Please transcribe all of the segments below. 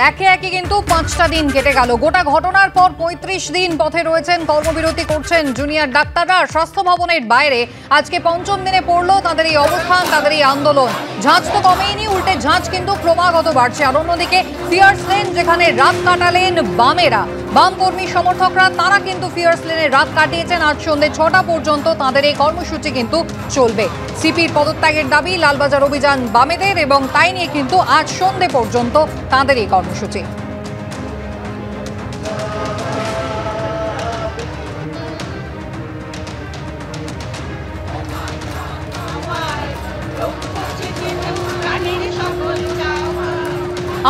একে একে কিন্তু 5টা দিন কেটে গেল। গোটা ঘটনার পর 35 দিন পথে রয়েছেন, কর্মবিরতি করছেন জুনিয়র ডাক্তাররা। স্বাস্থ্য ভবনের বাইরে আজকে পঞ্চম দিনে পড়লো তাদের এই অবস্থান, তাদের এই আন্দোলন। ঝাঁজ তো কমেইনি, উল্টে ঝাঁজ কিন্তু ক্রমাগত বাড়ছে। আর অন্যদিকে ফিয়ার্স লেন যেখানে রাত কাটালেন বামেরা, বাম কর্মী সমর্থকরা, তারা কিন্তু ফিয়ার্স লেনে রাত কাটিয়েছেন। আজ সন্ধ্যে 6টা পর্যন্ত তাদের এই কর্মসূচি কিন্তু চলবে। সিপির পদত্যাগের দাবি, লালবাজার অভিযান বামেদের, এবং তাই নিয়ে কিন্তু আজ সন্ধ্যে পর্যন্ত তাদের এই কর্মসূচি।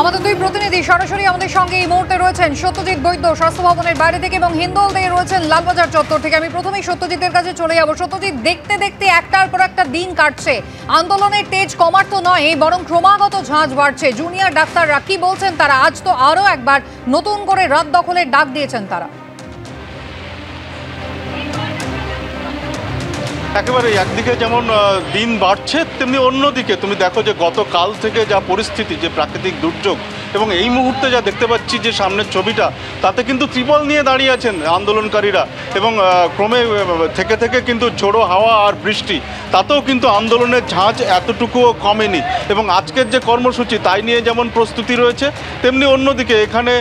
আমাদের দুই প্রতিনিধি সরাসরি আমাদের সঙ্গে এই মুহূর্তে রয়েছেন। সত্যজিৎ বৈদ্য স্বাস্থ্য ভবনের বাইরে থেকে এবং হিন্দল দে রয়েছেন লালবাজার চত্বর থেকে। আমি প্রথমেই সত্যজিতের কাছে চলে যাব। সত্যজিৎ, দেখতে দেখতে একটার পর একটা দিন কাটছে, আন্দোলনের তেজ কমার তো নয়, বরং ক্রমাগত ঝাঁজ বাড়ছে। জুনিয়র ডাক্তাররা কি বলছেন তারা? আজ তো আরো একবার নতুন করে রাত দখলের ডাক দিয়েছেন তারা। একেবারে একদিকে যেমন দিন বাড়ছে, তেমনি অন্যদিকে তুমি দেখো যে গতকাল থেকে যা পরিস্থিতি, যে প্রাকৃতিক দুর্যোগ, এবং এই মুহূর্তে যা দেখতে পাচ্ছি যে সামনের ছবিটা, তাতে কিন্তু ত্রিপল নিয়ে দাঁড়িয়ে আছেন আন্দোলনকারীরা। এবং ক্রমে থেকে থেকে কিন্তু ঝোড়ো হাওয়া আর বৃষ্টি, তাতেও কিন্তু আন্দোলনের ঝাঁজ এতটুকুও কমেনি। এবং আজকের যে কর্মসূচি, তাই নিয়ে যেমন প্রস্তুতি রয়েছে, তেমনি অন্যদিকে এখানে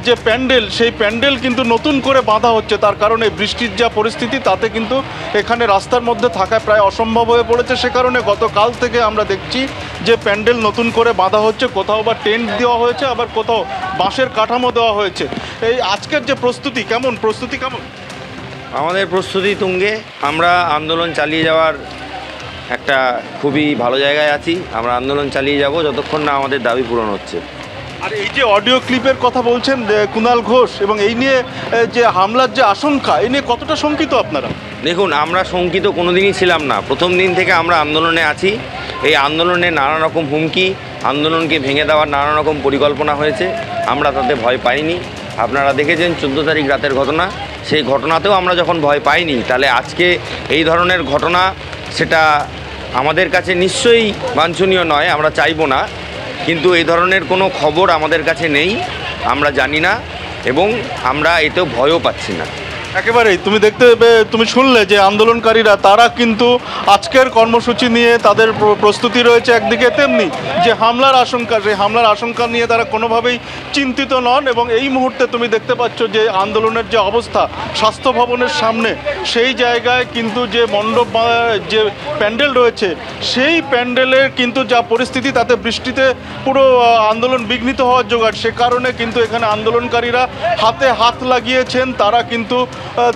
যে প্যান্ডেল, সেই প্যান্ডেল কিন্তু নতুন করে বাঁধা হচ্ছে। তার কারণে বৃষ্টির যা পরিস্থিতি, তাতে কিন্তু এখানে রাস্তার মধ্যে থাকা প্রায় অসম্ভব হয়ে পড়েছে। সে কারণে গতকাল থেকে আমরা দেখছি যে প্যান্ডেল নতুন করে বাঁধা হচ্ছে, কোথাও বা টেন্ট দেওয়া হয়েছে, আবার কোথাও বাঁশের কাঠামো দেওয়া হয়েছে। এই আজকের যে প্রস্তুতি কেমন? আমাদের প্রস্তুতি তুঙ্গে। আমরা আন্দোলন চালিয়ে যাওয়ার একটা খুবই ভালো জায়গায় আছি। আমরা আন্দোলন চালিয়ে যাব যতক্ষণ না আমাদের দাবি পূরণ হচ্ছে। আর এই যে অডিও ক্লিপের কথা বলছেন কুণাল ঘোষ, এবং এই নিয়ে যে হামলার যে আশঙ্কা, এই নিয়ে কতটা শঙ্কিত আপনারা? দেখুন, আমরা শঙ্কিত কোনোদিনই ছিলাম না। প্রথম দিন থেকে আমরা আন্দোলনে আছি। এই আন্দোলনে নানা রকম হুমকি, আন্দোলনকে ভেঙে দেওয়ার নানা রকম পরিকল্পনা হয়েছে। আমরা তাতে ভয় পাইনি। আপনারা দেখেছেন 14 তারিখ রাতের ঘটনা, সেই ঘটনাতেও আমরা যখন ভয় পাইনি, তাহলে আজকে এই ধরনের ঘটনা, সেটা আমাদের কাছে নিশ্চয়ই বাঞ্ছনীয় নয়, আমরা চাইবো না। কিন্তু এই ধরনের কোনো খবর আমাদের কাছে নেই, আমরা জানি না, এবং আমরা এতেও ভয়ও পাচ্ছি না। একেবারেই তুমি শুনলে যে আন্দোলনকারীরা, তারা কিন্তু আজকের কর্মসূচি নিয়ে তাদের প্রস্তুতি রয়েছে একদিকে, তেমনি যে হামলার আশঙ্কা, সেই হামলার আশঙ্কা নিয়ে তারা কোনোভাবেই চিন্তিত নন। এবং এই মুহূর্তে তুমি দেখতে পাচ্ছ যে আন্দোলনের যে অবস্থা স্বাস্থ্য ভবনের সামনে, সেই জায়গায় কিন্তু যে মণ্ডপ, যে প্যান্ডেল রয়েছে, সেই প্যান্ডেলের কিন্তু যা পরিস্থিতি, তাতে বৃষ্টিতে পুরো আন্দোলন বিঘ্নিত হওয়ার জোগাড়। সে কারণে কিন্তু এখানে আন্দোলনকারীরা হাতে হাত লাগিয়েছেন। তারা কিন্তু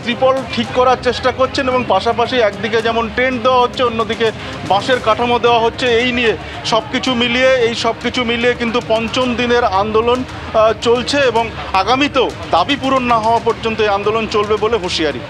ত্রিপল ঠিক করার চেষ্টা করছেন, এবং পাশাপাশি একদিকে যেমন টেন্ট দেওয়া হচ্ছে, অন্যদিকে বাঁশের কাঠামো দেওয়া হচ্ছে। এই নিয়ে সব কিছু মিলিয়ে কিন্তু পঞ্চম দিনের আন্দোলন চলছে, এবং আগামীতেও দাবি পূরণ না হওয়া পর্যন্ত এই আন্দোলন চলবে বলে হুঁশিয়ারি।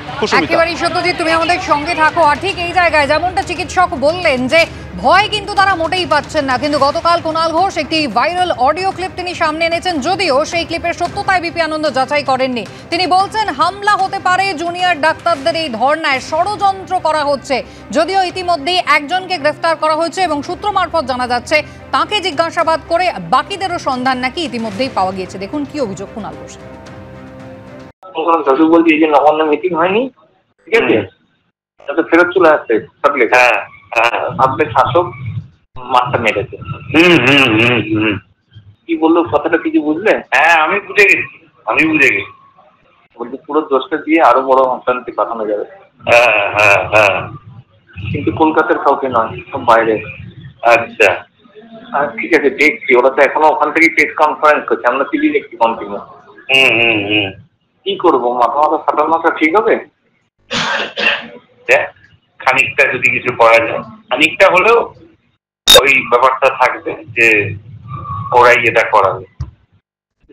একেবারেই সত্যজিৎ, তুমি আমাদের সঙ্গে থাকো। আর ঠিক এই জায়গায় যেমনটা চিকিৎসক বললেন যে ভয় কিন্তু তারা মোটেই পাচ্ছেন না, কিন্তু গতকাল কুণাল ঘোষ একটি ভাইরাল অডিও ক্লিপ তিনি সামনে এনেছেন। যদিও সেই ক্লিপের সত্যতায় বিপি আনন্দ যাচাই করেননি। তিনি বলছেন হামলা হতে পারে, জুনিয়র ডাক্তারদের এই ধর্নায় ষড়যন্ত্র করা হচ্ছে। যদিও ইতিমধ্যেই একজনকে গ্রেফতার করা হয়েছে, এবং সূত্র মারফত জানা যাচ্ছে তাকে জিজ্ঞাসাবাদ করে বাকিদেরও সন্ধান নাকি ইতিমধ্যেই পাওয়া গিয়েছে। দেখুন কি অভিযোগ কুণাল ঘোষ। বলছি এই যে নবান্ন মিটিং হয়নি, ঠিক আছে, যাতে ফেরত চলে আসছে। আপনার শাসক মাথা মেরেছে। কি বললো, কথাটা কিছু বুঝলে? হ্যাঁ, আমি বুঝে গেছি। বলছি পুরো দোষটা দিয়ে আরো বড় অশান্তি পাঠানো যাবে। কিন্তু কলকাতার কাউকে নয়, সব বাইরে। আচ্ছা, ঠিক আছে, দেখছি। ওরা তো এখনো ওখান থেকে প্রেস কনফারেন্স করছে, আমরা টিভি দেখছি কন্টিনিউ। কি করবো, মাথা ফাটানোটা ঠিক হবে? খানিকটা যদি কিছু করা যায়, খানিকটা হলেও ওই ব্যাপারটা থাকবে যে ওরাই এটা করাবে।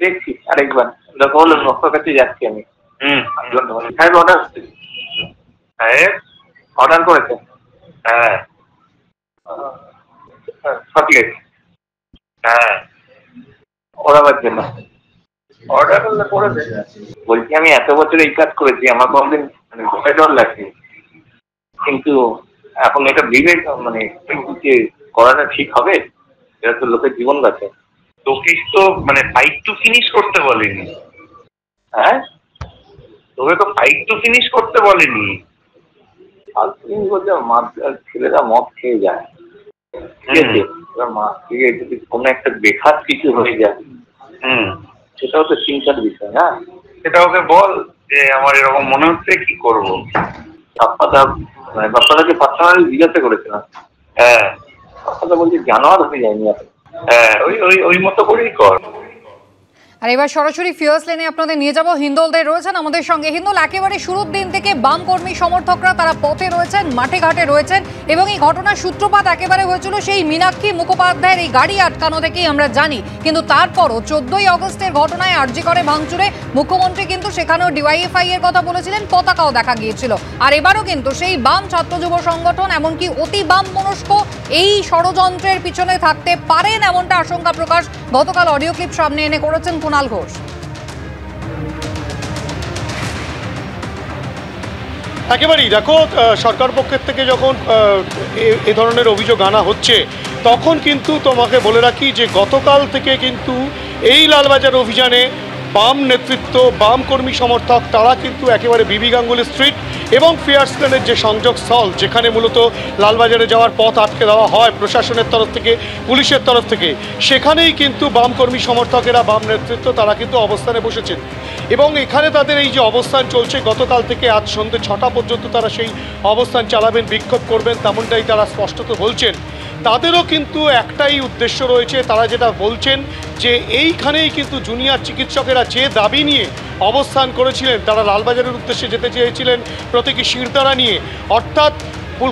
দেখছি আরেকবার, দেখা হলো নকশার কাছে যাচ্ছি আমি। সাহেব অর্ডার করেছে। হ্যাঁ, চকলেট। হ্যাঁ, ওরাবার জন্য অর্ডার করে দে। বলছি আমি এত বছর এই কাজ করেছি, আমার কোনদিন ভয় ডর লাগছে, কিন্তু এখন এটা বিবেক করাটা ঠিক হবে? এটা তো লোকের জীবন বাঁচে। তোকে তো মানে ফাইট টু ফিনিশ করতে বলেনি, হ্যাঁ তোকে তো ফাইট টু ফিনিশ করতে বলেনি। আর তুমি বলছো ছেলেরা মদ খেয়ে যায়, ঠিক আছে, ঠিক আছে, যদি কোনো একটা বেখাত কিছু হয়ে যায় সেটাও তো চিন্তার বিষয় না। সেটা ওকে বল যে আমার এরকম মনে হচ্ছে, কি করবো। বাপ্পাদাকে পার্সোনালি জিজ্ঞাসা করেছিলাম, হ্যাঁ বাপ্পাদা বলছে জানোয়ার হয়ে যায়নি আপনি, হ্যাঁ ওই ওই ওই মতো করেই কর। আর এবার সরাসরি ফিয়ার্স লেনে আপনাদের নিয়ে যাব। হিন্দোলদের রয়েছেন আমাদের সঙ্গে। হিন্দোল, একেবারে শুরুর দিন থেকে বাম কর্মী সমর্থকরা তারা পথে রয়েছেন, মাঠে ঘাটে রয়েছেন, এবং এই ঘটনার সূত্রপাত একেবারে হয়েছিল সেই মীনাক্ষী মুখোপাধ্যায়ের এই গাড়ি আটকানো থেকেই আমরা জানি। কিন্তু তারপরও 14ই অগস্টের ঘটনায় আরজি করে ভাঙচুরে মুখ্যমন্ত্রী কিন্তু সেখানেও ডিওয়াইএফআই এর কথা বলেছিলেন, পতাকাও দেখা গিয়েছিল। আর এবারও কিন্তু সেই বাম ছাত্র যুব সংগঠন, এমনকি অতি বাম মনস্ক এই ষড়যন্ত্রের পিছনে থাকতে পারেন এমনটা আশঙ্কা প্রকাশ গতকাল অডিও ক্লিপ সামনে এনে করেছেন কুণাল ঘোষ। একেবারেই দেখো, সরকার পক্ষের থেকে যখন এ ধরনের অভিযোগ আনা হচ্ছে তখন কিন্তু তোমাকে বলে রাখি যে গতকাল থেকে কিন্তু এই লালবাজার অভিযানে বাম নেতৃত্ব, বাম কর্মী সমর্থক তারা কিন্তু একেবারে বিবি গাঙ্গুলি স্ট্রিট এবং ফিয়ার্স লেনের যে সংযোগস্থল, যেখানে মূলত লালবাজারে যাওয়ার পথ আটকে দেওয়া হয় প্রশাসনের তরফ থেকে, পুলিশের তরফ থেকে, সেখানেই কিন্তু বাম কর্মী সমর্থকেরা, বাম নেতৃত্ব তারা কিন্তু অবস্থানে বসেছেন। এবং এখানে তাদের এই যে অবস্থান চলছে গতকাল থেকে আজ সন্ধ্যে 6টা পর্যন্ত তারা সেই অবস্থান চালাবেন, বিক্ষোভ করবেন, তেমনটাই তারা স্পষ্টত বলছেন। তাদেরও কিন্তু একটাই উদ্দেশ্য রয়েছে, তারা যেটা বলছেন যে এইখানেই কিন্তু জুনিয়র চিকিৎসকেরা যে দাবি নিয়ে অবস্থান করেছিলেন, তারা লালবাজারের উদ্দেশ্যে যেতে চেয়েছিলেন প্রতীকী শিরদাঁড়া নিয়ে, অর্থাৎ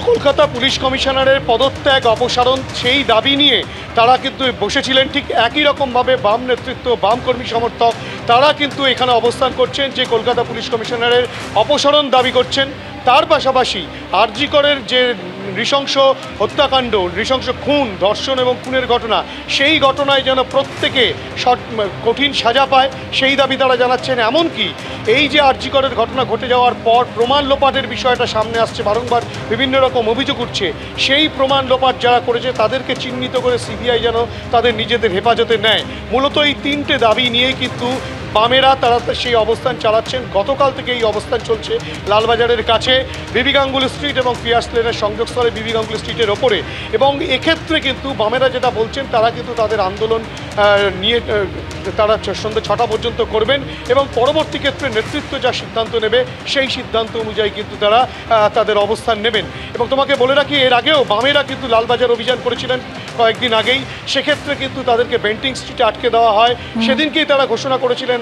কলকাতা পুলিশ কমিশনারের পদত্যাগ, অপসারণ, সেই দাবি নিয়ে তারা কিন্তু বসেছিলেন। ঠিক একই রকমভাবে বাম নেতৃত্ব, বাম কর্মী সমর্থক তারা কিন্তু এখানে অবস্থান করছেন, যে কলকাতা পুলিশ কমিশনারের অপসারণ দাবি করছেন। তার পাশাপাশি আরজি করের যে নৃশংস হত্যাকাণ্ড, নৃশংস খুন, ধর্ষণ এবং খুনের ঘটনা, সেই ঘটনায় যেন প্রত্যেকে কঠিন সাজা পায় সেই দাবি তারা জানাচ্ছেন। এমনকি এই যে আরজি করের ঘটনা ঘটে যাওয়ার পর প্রমাণ লোপাটের বিষয়টা সামনে আসছে, বারংবার বিভিন্ন রকম অভিযোগ উঠছে, সেই প্রমাণ লোপাট যারা করেছে তাদেরকে চিহ্নিত করে সিবিআই যেন তাদের নিজেদের হেফাজতে নেয়। মূলত এই 3টে দাবি নিয়েই কিন্তু বামেরা তারা সেই অবস্থান চালাচ্ছেন। গতকাল থেকে এই অবস্থান চলছে লালবাজারের কাছে বিবি গাঙ্গুলি স্ট্রিট এবং ফিয়ার্স লেনের সংযোগস্থলে বিবি গাঙ্গুলি স্ট্রিটের ওপরে। এবং এক্ষেত্রে কিন্তু বামেরা যেটা বলছেন, তারা কিন্তু তাদের আন্দোলন নিয়ে তারা সন্ধ্যে 6টা পর্যন্ত করবেন এবং পরবর্তী ক্ষেত্রে নেতৃত্ব যা সিদ্ধান্ত নেবে সেই সিদ্ধান্ত অনুযায়ী কিন্তু তারা তাদের অবস্থান নেবেন। এবং তোমাকে বলে রাখি, এর আগেও বামেরা কিন্তু লালবাজার অভিযান করেছিলেন কয়েকদিন আগেই, সেক্ষেত্রে কিন্তু তাদেরকে বেন্টিং স্ট্রিটে আটকে দেওয়া হয়। সেদিনকেই তারা ঘোষণা করেছিলেন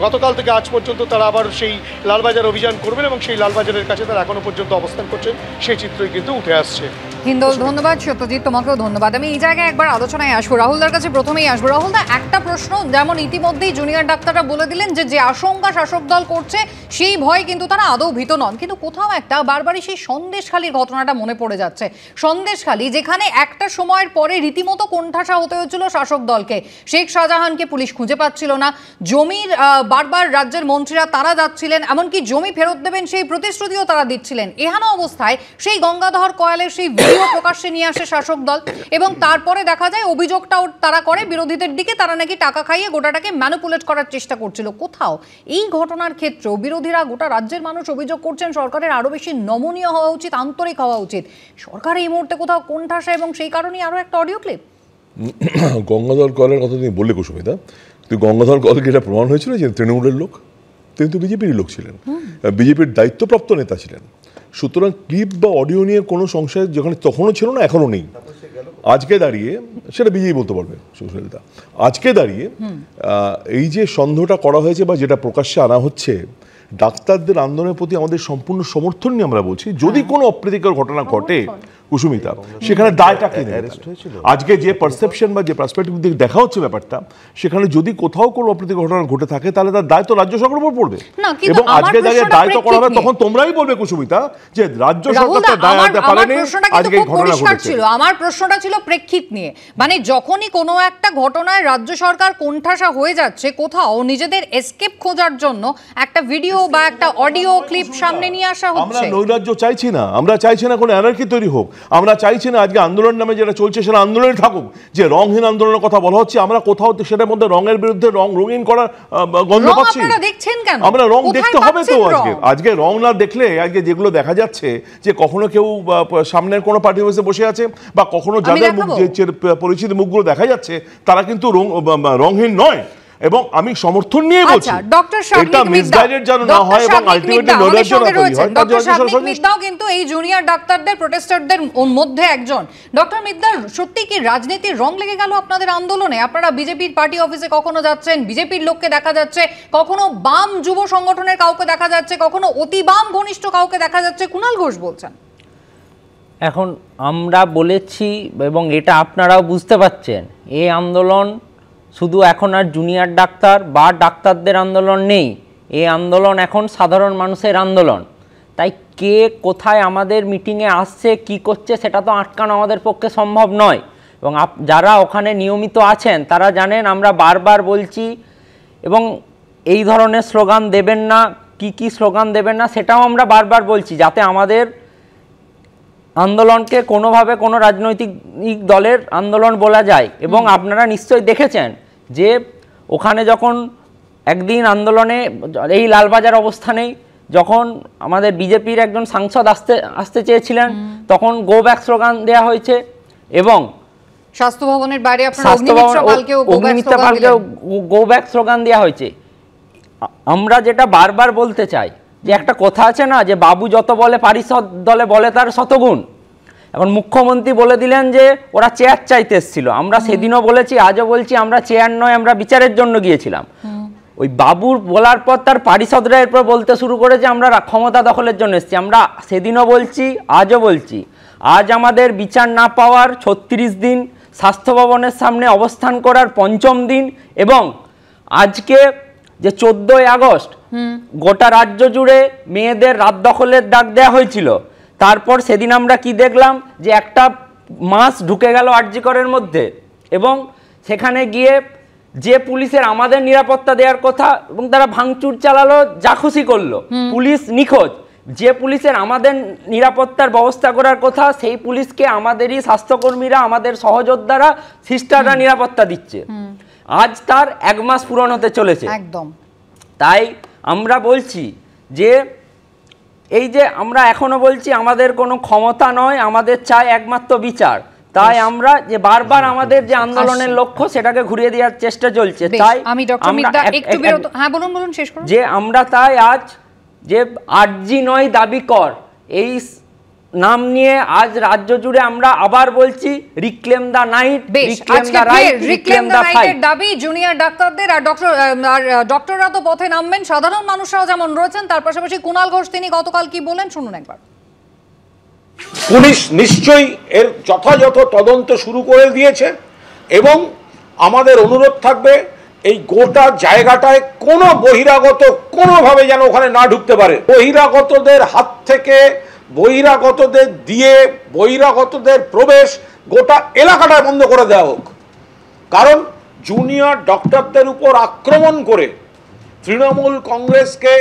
গতকাল থেকে আজ পর্যন্ত তারা আবার সেই লালবাজার অভিযান করবেন এবং সেই লালবাজারের কাছে তারা এখনো পর্যন্ত অবস্থান করছেন, সেই চিত্রই কিন্তু উঠে আসছে। হিন্দোল, ধন্যবাদ। সত্যজিৎ, তোমাকেও ধন্যবাদ। আমি এই জায়গায় একবার আলোচনায় আসবো, রাহুলদার কাছে প্রথমেই আসবো। রাহুলদা, একটা প্রশ্ন, যেমন ইতিমধ্যেই জুনিয়র ডাক্তাররা বলে দিলেন যে আশঙ্কা শাসক দল করছে সেই ভয় কিন্তু তারা আদৌ ভীত নন, কিন্তু কোথাও একটা বারবারই সেই সন্দেশখালির ঘটনাটা মনে পড়ে যাচ্ছে। সন্দেশখালি, যেখানে একটা সময়ের পরে রীতিমতো কোণঠাসা হতে হয়েছিল শাসক দলকে। শেখ শাহজাহানকে পুলিশ খুঁজে পাচ্ছিল না, জমির বারবার রাজ্যের মন্ত্রীরা তারা যাচ্ছিলেন, এমনকি জমি ফেরত দেবেন সেই প্রতিশ্রুতিও তারা দিচ্ছিলেন। এহেন অবস্থায় সেই গঙ্গাধর কয়ালের সেই ভিডিও প্রকাশ্যে নিয়ে আসে শাসক দল এবং তারপরে দেখা যায় অভিযোগটাও তারা করে বিরোধীদের দিকে, তারা নাকি টাকা খাইয়ে গোটাটাকে ম্যানিপুলেট করার চেষ্টা করছিল। কোথাও এই ঘটনার ক্ষেত্রেও বিরোধীরা, গোটা রাজ্যের মানুষ অভিযোগ করছেন সরকারের আরো বেশি নমনীয় হওয়া উচিত, আন্তরিক হওয়া উচিত। সরকার এই মুহূর্তে কোথাও কোণঠাসা এবং সেই কারণেই আরো একটা অডিও ক্লিপ। গঙ্গাধর কয়ালের কথা তুমি বললে কুসুমিতা, তুই গঙ্গাধর কয়ালকে এটা প্রমাণ হয়েছিল যে তৃণমূলের লোক, তিনি তো বিজেপির লোক ছিলেন, বিজেপির দায়িত্বপ্রাপ্ত নেতা ছিলেন। সুতরাং ক্লিপ বা অডিও নিয়ে কোনো সংশয় যেখানে তখনও ছিল না, এখনও নেই। আজকে দাঁড়িয়ে সেটা বিজেপি বলতে পারবে সুশীলদা, আজকে দাঁড়িয়ে এই যে সন্দেহটা করা হয়েছে বা যেটা প্রকাশ্যে আনা হচ্ছে, ডাক্তারদের আন্দোলনের প্রতি আমাদের সম্পূর্ণ সমর্থন নিয়ে আমরা বলছি। যদি কোনো অপ্রীতিকর ঘটনা ঘটে কুসুমিতা, সেখানে দায়টা কে নেবে? আজকে যে পারসেপশন বা যে পার্সপেক্টিভ দিকে দেখা হচ্ছে ব্যাপারটা, সেখানে যদি কোথাও কোনো অপ্রীতিকর ঘটনা ঘটে থাকে তাহলে তার দায় তো রাজ্য সরকারের উপর পড়বে। এবং আজকে দাঁড়িয়ে দায় তো করা হবে, তখন তোমরাই বলবে কুসুমিতা যে রাজ্য সরকার তার দায় আনতে পারেনি, আজকে এই ঘটনা ঘটেছে। আমার প্রশ্নটা ছিল প্রেক্ষিত নিয়ে, মানে যখনই কোনো একটা ঘটনায় রাজ্য সরকার কোণঠাসা হয়ে যাচ্ছে, কোথাও নিজেদের এসকেপ খোঁজার জন্য একটা ভিডিও বা একটা অডিও ক্লিপ সামনে নিয়ে আসা হচ্ছে। আমরা নৈরাজ্য চাইছি না, আমরা চাইছি না কোনো অ্যানার্কি তৈরি হোক। আমরা চাইছি না আজকে আন্দোলন নামে যেটা চলছে সেটা আন্দোলনে থাকুক, যে রংহীন আন্দোলনের কথা বলা হচ্ছে, আমরা কোথাও সেটার মধ্যে রঙের বিরুদ্ধে রঙিন করার গন্ধ পাচ্ছি। আমরা রং দেখতে হবে তো, আজকে রং না দেখলে আজকে যেগুলো দেখা যাচ্ছে যে কখনো কেউ সামনের কোনো পার্টি অফিসে বসে আছে বা কখনো যাদের পরিচিত মুখগুলো দেখা যাচ্ছে তারা কিন্তু রংহীন নয়। এবং আমি সমর্থন নিয়ে বলছি এটা মিসগাইডেড যেন না হয় এবং আলটিমেটলি নৈরাজ্য না তৈরি হয়। ডক্টর শারমিক মিদ্দাও কিন্তু এই জুনিয়র ডাক্তারদের প্রোটেস্টারদের মধ্যে একজন। ডক্টর মিদ্দার, সত্যি কি রাজনীতির রং লেগে গেল আপনাদের আন্দোলনে? আপনারা বিজেপির পার্টি অফিসে কখনো যাচ্ছেন, বিজেপির লোককে দেখা যাচ্ছে, কখনো বাম যুব সংগঠনের কাউকে দেখা যাচ্ছে, কখনো অতি বাম ঘনিষ্ঠ কাউকে দেখা যাচ্ছে। কুণাল ঘোষ বলছেন এখন আমরা বলেছি এবং এটা আপনারাও বুঝতে পারছেন, এই আন্দোলন শুধু এখন আর জুনিয়র ডাক্তার বা ডাক্তারদের আন্দোলন নেই, এই আন্দোলন এখন সাধারণ মানুষের আন্দোলন। তাই কে কোথায় আমাদের মিটিংয়ে আসছে কি করছে সেটা তো আটকানো আমাদের পক্ষে সম্ভব নয়। এবং যারা ওখানে নিয়মিত আছেন তারা জানেন আমরা বারবার বলছি, এবং এই ধরনের স্লোগান দেবেন না, কি স্লোগান দেবেন না সেটাও আমরা বারবার বলছি, যাতে আমাদের আন্দোলনকে কোনোভাবে কোনো রাজনৈতিক দলের আন্দোলন বলা যায়। এবং আপনারা নিশ্চয়ই দেখেছেন যে ওখানে যখন একদিন আন্দোলনে এই লালবাজার অবস্থানেই যখন আমাদের বিজেপির একজন সাংসদ আসতে চেয়েছিলেন তখন গো ব্যাক স্লোগান দেওয়া হয়েছে, এবং স্বাস্থ্য ভবনের বাইরে আপনারা অগ্নিমিত্রা পালকেও গো ব্যাক স্লোগান দেওয়া হয়েছে। আমরা যেটা বারবার বলতে চাই যে একটা কথা আছে না, যে বাবু যত বলে পারিষদ দলে বলে তার শতগুণ। এখন মুখ্যমন্ত্রী বলে দিলেন যে ওরা চেয়ার চাইতে এসেছিল। আমরা সেদিনও বলেছি, আজও বলছি, আমরা চেয়ার নয়, আমরা বিচারের জন্য গিয়েছিলাম। ওই বাবুর বলার পর তার পারিষদরা এরপর বলতে শুরু করেছে আমরা ক্ষমতা দখলের জন্য এসেছি। আমরা সেদিনও বলছি, আজও বলছি, আজ আমাদের বিচার না পাওয়ার 36 দিন, স্বাস্থ্য ভবনের সামনে অবস্থান করার 5ম দিন, এবং আজকে যে 14ই আগস্ট গোটা রাজ্য জুড়ে মেয়েদের রাত দখলের ডাক দেওয়া হয়েছিল, তারপর সেদিন আমরা কি দেখলাম যে একটা মাস ঢুকে গেল আরজিকরের মধ্যে, এবং সেখানে গিয়ে যে পুলিশের আমাদের নিরাপত্তা দেওয়ার কথা এবং তারা ভাঙচুর চালালো, যা খুশি করলো, পুলিশ নিখোঁজ। যে পুলিশের আমাদের নিরাপত্তার ব্যবস্থা করার কথা সেই পুলিশকে আমাদেরই স্বাস্থ্যকর্মীরা, আমাদের সহযোদ্ধারা, সিস্টাররা নিরাপত্তা দিচ্ছে। আজ তার 1 মাস পূরণ হতে চলেছে। একদম তাই আমরা বলছি যে এই যে আমরা এখনো বলছি আমাদের কোনো ক্ষমতা নয়, আমাদের চাই একমাত্র বিচার। তাই আমরা যে বারবার আমাদের যে আন্দোলনের লক্ষ্য সেটাকে ঘুরিয়ে দেওয়ার চেষ্টা চলছে। তাই আমি ডক্টর মিদ্দা একটু বিরত, হ্যাঁ বলুন শেষ করুন। যে আমরা তাই আজ যে আরজি নয় দাবি কর এই নাম নিয়ে আজ রাজ্য জুড়ে আমরা আবার বলছি reclaim the night, reclaim the right, reclaim the fight দাবি জুনিয়র ডাক্তারদের। আর ডক্টররা তো পথে নামবেন, সাধারণ মানুষরাও যেমন রয়েছেন। তার পাশাপাশি কুণাল ঘোষ তিনি গতকাল কি বলেন শুনুন একবার। পুলিশ নিশ্চয়ই এর যথাযথ তদন্ত শুরু করে দিয়েছে, এবং আমাদের অনুরোধ থাকবে এই গোটা জায়গাটায় কোনো বহিরাগত কোনোভাবে যেন ওখানে না ঢুকতে পারে। বহিরাগতদের হাত থেকে, বহিরাগতদের দিয়ে, বহিরাগতদের প্রবেশ গোটা এলাকাটায় বন্ধ করে দেওয়া হোক। কারণ জুনিয়র ডক্টরদের উপর আক্রমণ করে তৃণমূল কংগ্রেসকে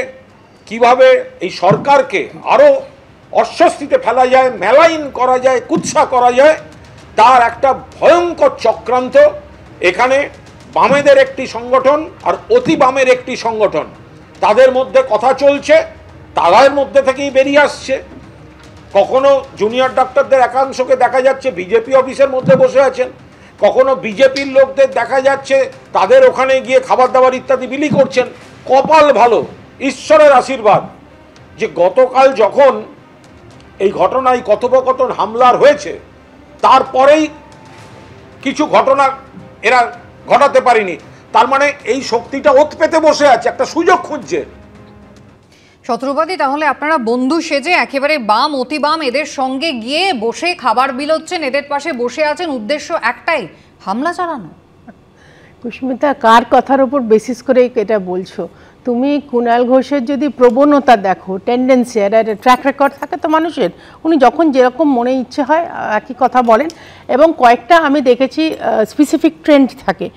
কিভাবে, এই সরকারকে আরও অস্বস্তিতে ফেলা যায়, মেলাইন করা যায়, কুৎসা করা যায়, তার একটা ভয়ঙ্কর চক্রান্ত। এখানে বামেদের একটি সংগঠন আর অতি বামের একটি সংগঠন, তাদের মধ্যে কথা চলছে, তাদের মধ্যে থেকেই বেরিয়ে আসছে। কখনো জুনিয়র ডাক্তারদের একাংশকে দেখা যাচ্ছে বিজেপি অফিসের মধ্যে বসে আছেন, কখনো বিজেপির লোকদের দেখা যাচ্ছে তাদের ওখানে গিয়ে খাবার দাবার ইত্যাদি বিলি করছেন। কপাল ভালো, ঈশ্বরের আশীর্বাদ যে গতকাল যখন এই ঘটনায় কথোপকথন হামলার হয়েছে তারপরেই কিছু ঘটনা এরা ঘটাতে পারেনি। তার মানে এই শক্তিটা ওত পেতে বসে আছে, একটা সুযোগ খুঁজছে। শত্রুপাতি, তাহলে আপনারা বন্ধু সেজে একেবারে বাম, অতি বাম এদের সঙ্গে গিয়ে বসে খাবার বিলোচ্ছেন, এদের পাশে বসে আছেন, উদ্দেশ্য একটাই, হামলা চালানো। কুস্মিতা, কার কথার উপর বেসিস করে এটা বলছো? তুমি কুণাল ঘোষের যদি প্রবণতা দেখো, টেন্ডেন্সি, আর ট্র্যাক রেকর্ড থাকে তো মানুষের, উনি যখন যেরকম মনে ইচ্ছে হয় একই কথা বলেন, এবং কয়েকটা আমি দেখেছি স্পেসিফিক ট্রেন্ড থাকে।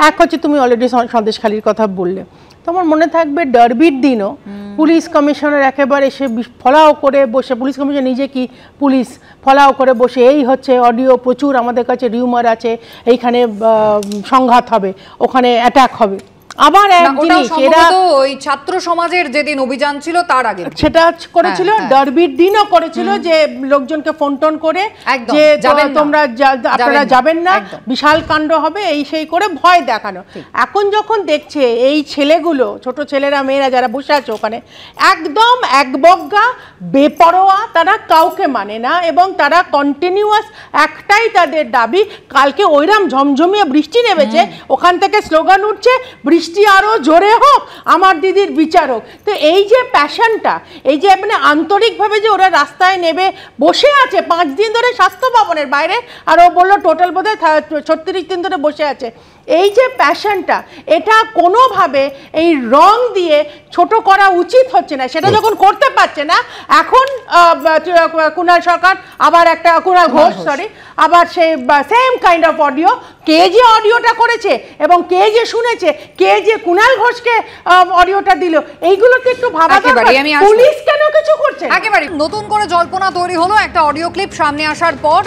এক হচ্ছে তুমি অলরেডি সন্দেশখালির কথা বললে, তোমার মনে থাকবে ডার্বির দিনও পুলিশ কমিশনার একেবারে সে ফলাও করে বসে, পুলিশ কমিশনার নিজে কি পুলিশ ফলাও করে বসে, এই হচ্ছে অডিও প্রচুর আমাদের কাছে রিউমার আছে, এইখানে সংঘাত হবে, ওখানে অ্যাটাক হবে। আবার এক জিনিস এরা ওই ছাত্র সমাজের যেদিন অভিযান ছিল তার আগে সেটা করেছিল, ডার্বির দিনও করেছিল, যে লোকজনকে ফোন টোন করে যে তোমরা আপনারা যাবেন না, বিশাল কাণ্ড হবে, এই সেই করে ভয় দেখানো। এখন যখন দেখছে এই ছেলেগুলো, ছোট ছেলেরা মেয়েরা যারা বসে আছে ওখানে, একদম একবজ্ঞা বেপরোয়া, তারা কাউকে মানে না, এবং তারা কন্টিনিউয়াস একটাই তাদের দাবি, কালকে ওইরাম ঝমঝমিয়ে বৃষ্টি নেমেছে, ওখান থেকে স্লোগান উঠছে বৃষ্টি আরো জোরে হোক, আমার দিদির বিচার হোক। তো এই যে প্যাশনটা, এই যে মানে আন্তরিকভাবে যে ওরা রাস্তায় নেবে বসে আছে 5 দিন ধরে স্বাস্থ্য ভবনের বাইরে, আর ও বললো টোটাল বোধহয় 36 দিন ধরে বসে আছে, এই যে প্যাশনটা, এটা কোনোভাবে এই রং দিয়ে ছোট করা উচিত হচ্ছে না। সেটা যখন করতে পারছে না, এখন কুণাল সরকার আবার একটা, কুণাল ঘোষ সরি, আবার সেই সেম কাইন্ড অফ অডিও, কে যে অডিওটা করেছে এবং কে যে শুনেছে, কে যে কুণাল ঘোষকে অডিওটা দিল, এইগুলোতে একটু ভাবা দরকার। পুলিশ কেন কিছু করছে? একেবারে নতুন করে জল্পনা তৈরি হলো একটা অডিও ক্লিপ সামনে আসার পর,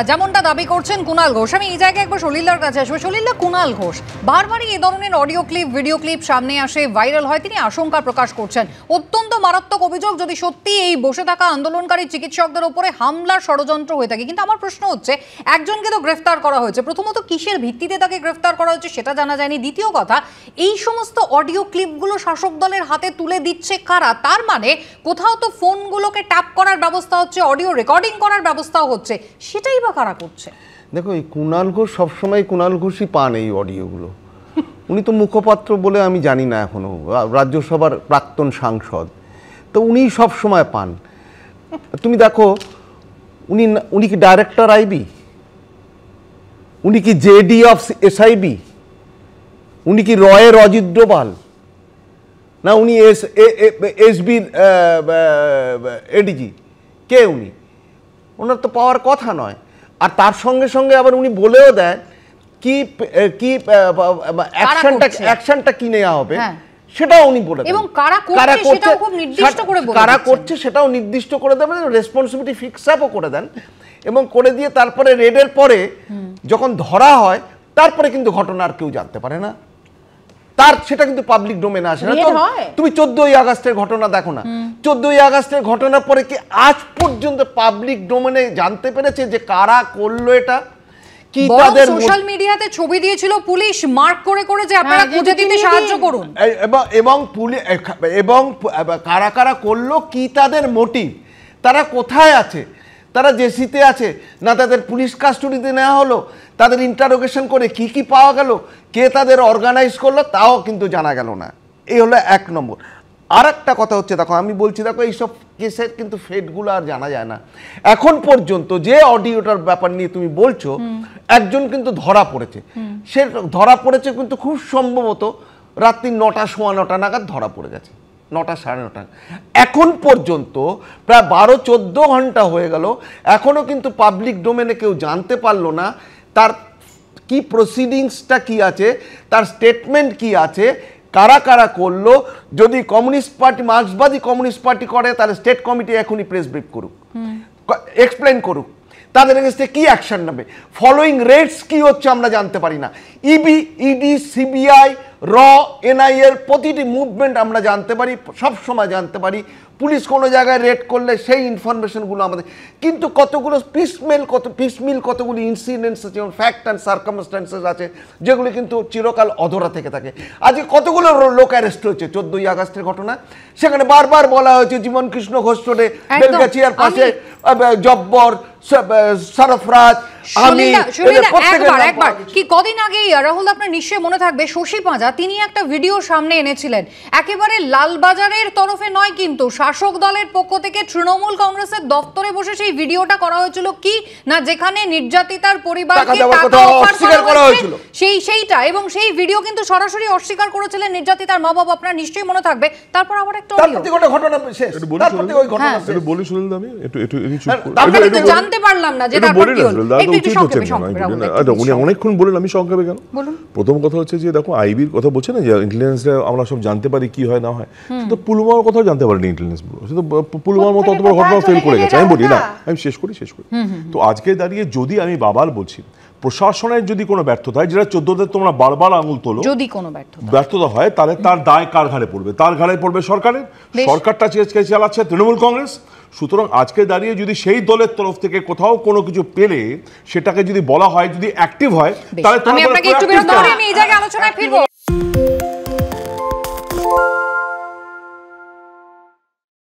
যেমনটা দাবি করছেন কুণাল ঘোষ। আমি এই জায়গায় একবার সলিলদার কাছে আসবো। সলিলদা, কুণাল ঘোষ বারবারই এই ধরনের অডিও ক্লিপ, ভিডিও ক্লিপ সামনে আসে, ভাইরাল হয়, তিনি আশঙ্কা প্রকাশ করছেন অত্যন্ত মারাত্মক অভিযোগ যদি সত্যি এই বসে থাকা আন্দোলনকারী চিকিৎসকদের উপরে হামলার ষড়যন্ত্র হয়ে থাকে। কিন্তু আমার প্রশ্ন হচ্ছে, একজনকে তো গ্রেফতার করা হয়েছে, প্রথমত কিসের ভিত্তিতে তাকে গ্রেফতার করা হয়েছে সেটা জানা যায়নি। দ্বিতীয় কথা, এই সমস্ত অডিও ক্লিপগুলো শাসক দলের হাতে তুলে দিচ্ছে কারা? তার মানে কোথাও তো ফোনগুলোকে ট্যাপ করার ব্যবস্থা হচ্ছে, অডিও রেকর্ডিং করার ব্যবস্থাও হচ্ছে, সেটাই বা কারা করছে? দেখো, এই কুণাল ঘোষ সবসময় কুণাল ঘোষই পান এই অডিওগুলো। উনি তো মুখপাত্র বলে আমি জানি না, এখনো রাজ্যসভার প্রাক্তন সাংসদ, তো উনি সবসময় পান। তুমি দেখো, উনি কি ডাইরেক্টর আইবি? উনি কি জেডি অফ এসআইবি? উনি কি রয়ের অজিত ডোভাল? না উনি এসবির এডিজি? কে উনি? ওনার তো পাওয়ার কথা নয়। আর তার সঙ্গে সঙ্গে আবার উনি বলেও দেন কি কি অ্যাকশনটা কি নেওয়া হবে, সেটাও উনি বলে দেন, এবং কারা করছে সেটাও নির্দিষ্ট করে দেবেন, রেসপন্সিবিলিটি ফিক্স আপও করে দেন, এবং করে দিয়ে তারপরে রেডের পরে যখন ধরা হয়, তারপরে কিন্তু ঘটনা আর কেউ জানতে পারে না, তার সেটা কিন্তু পাবলিক ডোমেনে আসে না। তুমি 14ই আগস্টের ঘটনা দেখো না, 14ই আগস্টের ঘটনার পরে কি আজ পর্যন্ত পাবলিক ডোমেনে জানতে পেরেছে যে কারা করলো এটা? কি তাদের সোশ্যাল মিডিয়াতে ছবি দিয়েছিল পুলিশ মার্ক করে করে যে আপনারা খুঁজে দিতে সাহায্য করুন, এবং কারা কারা করলো, কি তাদের মোটিভ, তারা কোথায় আছে, তারা জেসিতে আছে না তাদের পুলিশ কাস্টডিতে নেওয়া হলো, তাদের ইন্টারোগেশন করে কি কি পাওয়া গেল, কে তাদের অর্গানাইজ করলো, তাও কিন্তু জানা গেল না। এই হলো 1 নম্বর। আর একটা কথা হচ্ছে, দেখো আমি বলছি, দেখো এইসব কেসের কিন্তু ফেটগুলো আর জানা যায় না। এখন পর্যন্ত যে অডিওটার ব্যাপার নিয়ে তুমি বলছো, একজন কিন্তু ধরা পড়েছে, সে ধরা পড়েছে কিন্তু খুব সম্ভবত রাত্রি 9টা, 9:15 নাগাদ ধরা পড়ে গেছে, 9টা, 9:30। এখন পর্যন্ত প্রায় 12-14 ঘন্টা হয়ে গেল, এখনো কিন্তু পাবলিক ডোমেনে কেউ জানতে পারলো না তার কি প্রসিডিংসটা কি আছে, তার স্টেটমেন্ট কি আছে, কারা কারা করলো। যদি কমিউনিস্ট পার্টি, মার্ক্সবাদী কমিউনিস্ট পার্টি করে, তাহলে স্টেট কমিটি এখনই প্রেস ব্রিফ করুক, এক্সপ্লেন করুক তাদের এগেইনস্টে কি অ্যাকশন নেবে। ফলোয়িং রেটস কি হচ্ছে আমরা জানতে পারি না। ইবি, ইডি, সিবিআই, র, এনআই এর প্রতিটি মুভমেন্ট আমরা জানতে পারি, সবসময় জানতে পারি। পুলিশ কোনো জায়গায় রেড করলে সেই ইনফরমেশনগুলো আমাদের, কিন্তু কতগুলো পিসমিল কতগুলো ইনসিডেন্টস আছে, যেমন ফ্যাক্ট অ্যান্ড সার্কামস্ট্যান্সেস আছে, যেগুলো কিন্তু চিরকাল অধরা থেকে থাকে। আজকে কতগুলো লোক অ্যারেস্ট হয়েছে 14ই আগস্টের ঘটনা, সেখানে বারবার বলা হয়েছে জীবন কৃষ্ণ ঘোষ রোডে, বেলগাছিয়ার পাশে জব্বর, সরফরাজ, আমি একবার কি কদিন আগেই রাহুল আপনার নিশ্চয়ই মনে থাকবে, শশী পাঁজা তিনি একটা ভিডিও সামনে এনেছিলেন, একেবারে লালবাজারের তরফে নয় কিন্তু শাসক দলের পক্ষ থেকে তৃণমূল কংগ্রেসের দপ্তরে বসে সেই ভিডিওটা করা হয়েছিল, কি না যেখানে নির্যাতিতার পরিবারকে টাকা অফার করা হয়েছিল সেইটা, এবং সেই ভিডিও কিন্তু সরাসরি অস্বীকার করেছিলেন নির্যাতিতার মা বাবা, আপনার নিশ্চয়ই মনে থাকবে। তারপর আবার একটা ঘটনা শেষ, বলি শুনলাম আমি একটু জানতে পারলাম না যে তারপর কি হলো, একটু সংক্ষেপে রাহুল, উনি অনেকক্ষণ বলেন, আমি সংক্ষেপে কেন? বলুন। প্রথম কথা হচ্ছে যে দেখো আইবির কথা বলছে না, যে ইন্টেলিজেন্সরা আমরা সব জানতে পারি কি হয় না হয়, তো পুলওয়ামার কথাও জানতে পারেনি ইন্টেলিজেন্স ব্যুরো, কিন্তু পুলওয়ামার মতো অত বড় ঘটনা ফেল করে গেছে। আমি বলি না, আমি শেষ করি। তো আজকে দাঁড়িয়ে যদি আমি বাবার বলছি প্রশাসনের যদি কোনো ব্যর্থতা হয়, যেটা 14তে তোমরা বারবার আঙুল তোলো, যদি কোনো ব্যর্থতা হয় তাহলে তার দায় কার ঘাড়ে পড়বে? তার ঘাড়ে পড়বে সরকারের। সরকারটা চালাচ্ছে তৃণমূল কংগ্রেস। সুতরাং আজকে দাঁড়িয়ে যদি সেই দলের তরফ থেকে কোথাও কোনো কিছু পেলে সেটাকে যদি বলা হয়, যদি অ্যাক্টিভ হয়, তাহলে আমি আপনাকে একটু বিরতি দিয়ে আমি এই জায়গায় আলোচনায় ফিরবো।